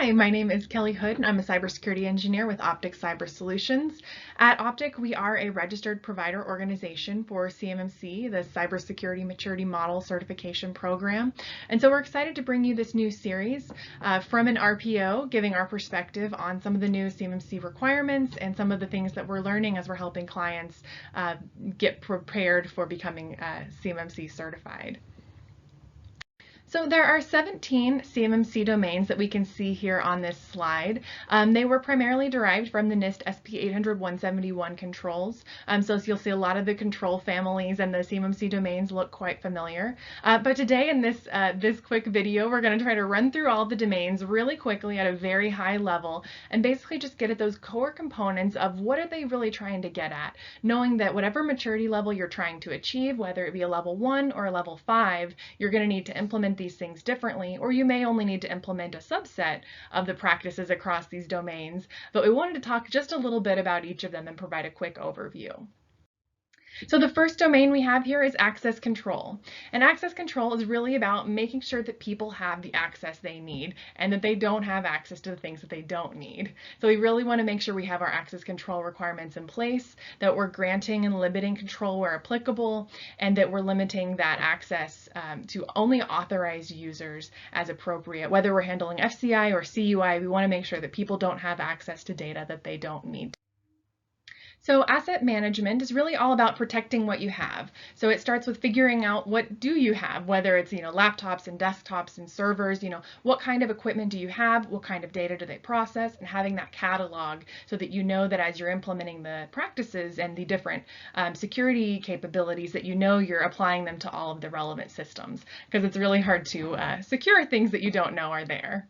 Hi, my name is Kelly Hood, and I'm a cybersecurity engineer with Optic Cyber Solutions. At Optic, we are a registered provider organization for CMMC, the Cybersecurity Maturity Model Certification Program. And so we're excited to bring you this new series from an RPO, giving our perspective on some of the new CMMC requirements and some of the things that we're learning as we're helping clients get prepared for becoming CMMC certified. So there are 17 CMMC domains that we can see here on this slide. They were primarily derived from the NIST SP 800-171 controls. So you'll see a lot of the control families and the CMMC domains look quite familiar. But today in this quick video, we're going to try to run through all the domains really quickly at a very high level and basically just get at those core components of what are they really trying to get at, knowing that whatever maturity level you're trying to achieve, whether it be a level 1 or a level 5, you're going to need to implement these things differently, or you may only need to implement a subset of the practices across these domains. But we wanted to talk just a little bit about each of them and provide a quick overview. So the first domain we have here is access control. And access control is really about making sure that people have the access they need and that they don't have access to the things that they don't need. So we really want to make sure we have our access control requirements in place, that we're granting and limiting control where applicable, and that we're limiting that access to only authorized users as appropriate. Whether we're handling FCI or CUI, we want to make sure that people don't have access to data that they don't need. So asset management is really all about protecting what you have. So it starts with figuring out what do you have, whether it's laptops and desktops and servers, what kind of equipment do you have, what kind of data do they process, and having that catalog so that you know that as you're implementing the practices and the different security capabilities that you're applying them to all of the relevant systems, because it's really hard to secure things that you don't know are there.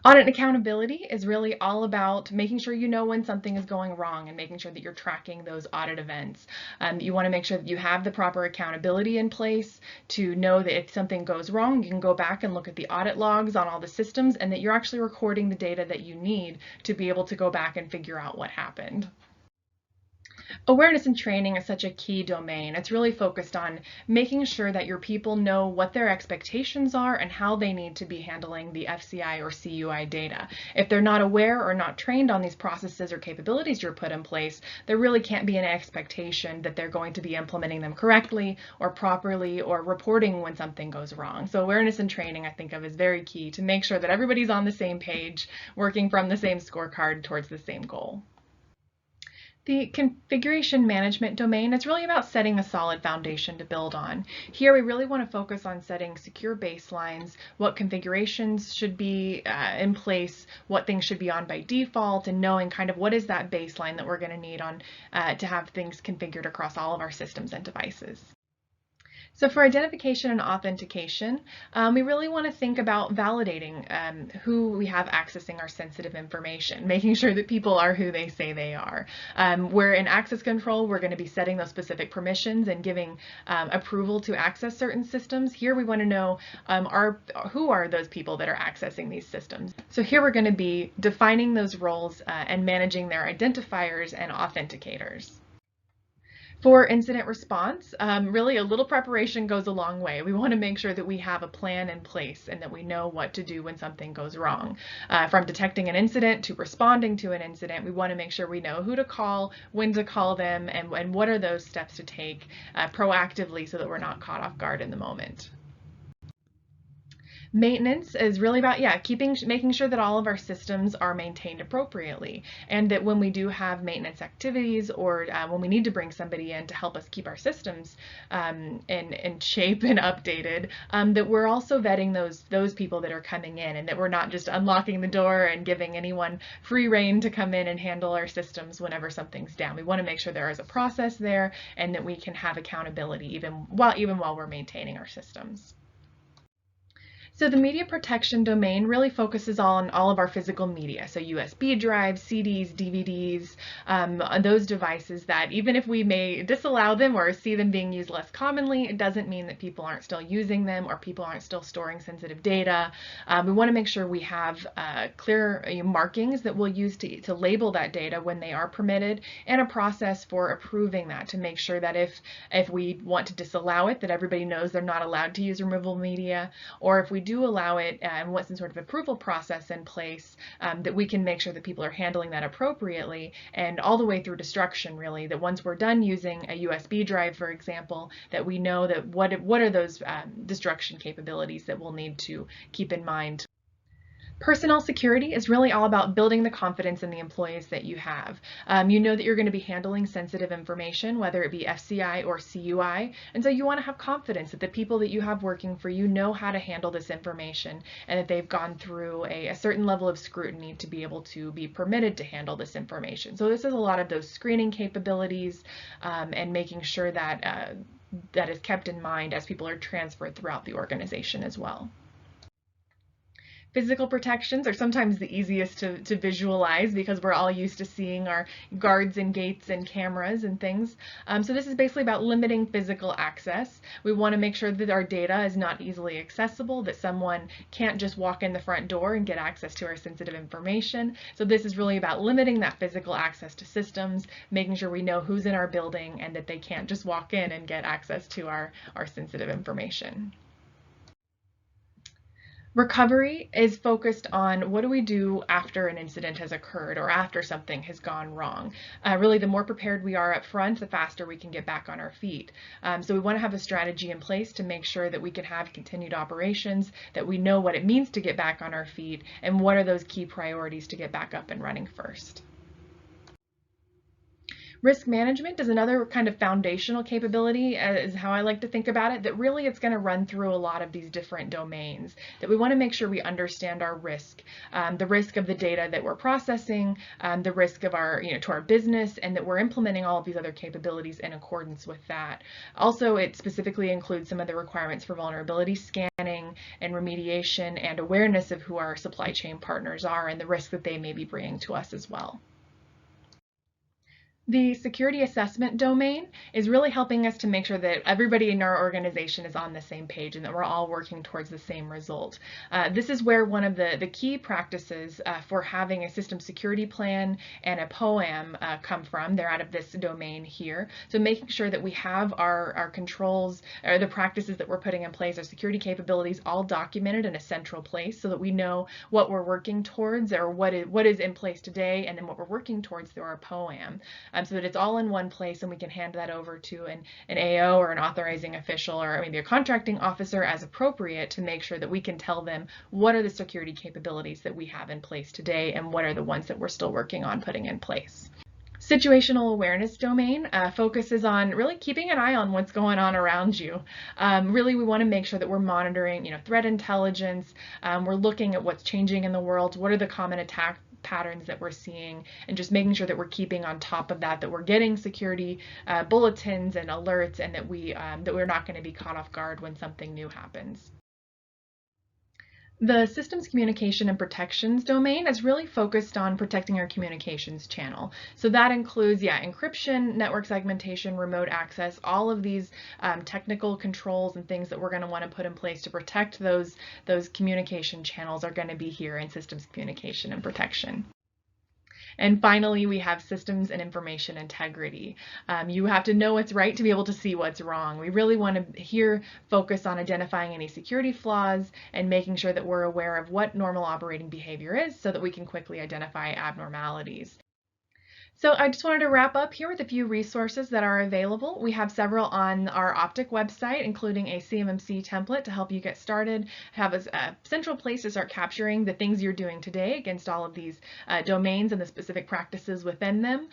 Audit accountability is really all about making sure you know when something is going wrong and making sure that you're tracking those audit events. You want to make sure that you have the proper accountability in place to know that if something goes wrong, you can go back and look at the audit logs on all the systems and that you're actually recording the data that you need to be able to go back and figure out what happened. Awareness and training is such a key domain. It's really focused on making sure that your people know what their expectations are and how they need to be handling the FCI or CUI data. If they're not aware or not trained on these processes or capabilities you're put in place, there really can't be an expectation that they're going to be implementing them correctly or properly or reporting when something goes wrong. So awareness and training I think of as very key to make sure that everybody's on the same page, working from the same scorecard towards the same goal. The configuration management domain is really about setting a solid foundation to build on. Here we really want to focus on setting secure baselines, what configurations should be in place, what things should be on by default, and knowing kind of what is that baseline that we're going to need on to have things configured across all of our systems and devices. So for identification and authentication, we really want to think about validating who we have accessing our sensitive information, making sure that people are who they say they are. Where in access control, we're going to be setting those specific permissions and giving approval to access certain systems. Here we want to know who are those people that are accessing these systems. So here we're going to be defining those roles and managing their identifiers and authenticators. For incident response, really a little preparation goes a long way. We want to make sure that we have a plan in place and that we know what to do when something goes wrong. From detecting an incident to responding to an incident, we want to make sure we know who to call, when to call them, and what are those steps to take proactively so that we're not caught off guard in the moment. Maintenance is really about, making sure that all of our systems are maintained appropriately, and that when we do have maintenance activities or when we need to bring somebody in to help us keep our systems in shape and updated, that we're also vetting those people that are coming in, and that we're not just unlocking the door and giving anyone free rein to come in and handle our systems whenever something's down. We want to make sure there is a process there and that we can have accountability even while we're maintaining our systems. So the media protection domain really focuses on all of our physical media, so USB drives, CDs, DVDs, those devices that even if we may disallow them or see them being used less commonly, it doesn't mean that people aren't still using them or people aren't still storing sensitive data. We want to make sure we have clear markings that we'll use to label that data when they are permitted, and a process for approving that to make sure that if we want to disallow it, that everybody knows they're not allowed to use removable media, or if we do do allow it and want some sort of approval process in place, that we can make sure that people are handling that appropriately, and all the way through destruction, really, that once we're done using a USB drive, for example, that we know that what are those destruction capabilities that we'll need to keep in mind. Personnel security is really all about building the confidence in the employees that you have. You know that you're going to be handling sensitive information, whether it be FCI or CUI, and so you want to have confidence that the people that you have working for you know how to handle this information, and that they've gone through a certain level of scrutiny to be able to be permitted to handle this information. So this is a lot of those screening capabilities, and making sure that that is kept in mind as people are transferred throughout the organization as well. Physical protections are sometimes the easiest to visualize because we're all used to seeing our guards and gates and cameras and things. So this is basically about limiting physical access. We want to make sure that our data is not easily accessible, that someone can't just walk in the front door and get access to our sensitive information. So this is really about limiting that physical access to systems, making sure we know who's in our building and that they can't just walk in and get access to our sensitive information. Recovery is focused on what do we do after an incident has occurred or after something has gone wrong. Really, the more prepared we are up front, the faster we can get back on our feet. So we want to have a strategy in place to make sure that we can have continued operations, that we know what it means to get back on our feet, and what are those key priorities to get back up and running first. Risk management is another kind of foundational capability, is how I like to think about it, that really it's going to run through a lot of these different domains, that we want to make sure we understand our risk, the risk of the data that we're processing, the risk of our, to our business, and that we're implementing all of these other capabilities in accordance with that. Also, it specifically includes some of the requirements for vulnerability scanning and remediation and awareness of who our supply chain partners are and the risk that they may be bringing to us as well. The security assessment domain is really helping us to make sure that everybody in our organization is on the same page and that we're all working towards the same result. This is where one of the key practices for having a system security plan and a POAM come from. They're out of this domain here. So making sure that we have our controls, or the practices that we're putting in place, our security capabilities all documented in a central place so that we know what we're working towards, or what is in place today, and then what we're working towards through our POAM. So that it's all in one place and we can hand that over to an AO or an authorizing official or maybe a contracting officer as appropriate to make sure that we can tell them what are the security capabilities that we have in place today and what are the ones that we're still working on putting in place. Situational awareness domain focuses on really keeping an eye on what's going on around you. Really, we want to make sure that we're monitoring, threat intelligence. We're looking at what's changing in the world. What are the common attack patterns that we're seeing, and just making sure that we're keeping on top of that we're getting security bulletins and alerts, and that we're not going to be caught off guard when something new happens. The systems communication and protections domain is really focused on protecting our communications channel. So that includes, encryption, network segmentation, remote access, all of these technical controls and things that we're going to want to put in place to protect those communication channels are going to be here in systems communication and protection. And finally, we have systems and information integrity. You have to know what's right to be able to see what's wrong. We really want to here focus on identifying any security flaws and making sure that we're aware of what normal operating behavior is so that we can quickly identify abnormalities. So I just wanted to wrap up here with a few resources that are available. We have several on our Optic website, including a CMMC template to help you get started, have a central place to start capturing the things you're doing today against all of these domains and the specific practices within them.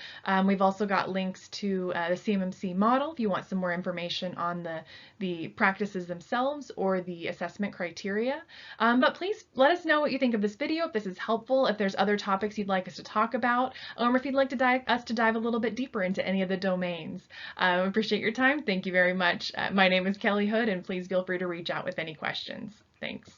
We've also got links to the CMMC model if you want some more information on the practices themselves or the assessment criteria. But please let us know what you think of this video, if this is helpful, if there's other topics you'd like us to talk about, or if you'd like to dive a little bit deeper into any of the domains. I appreciate your time. Thank you very much. My name is Kelly Hood, and please feel free to reach out with any questions. Thanks.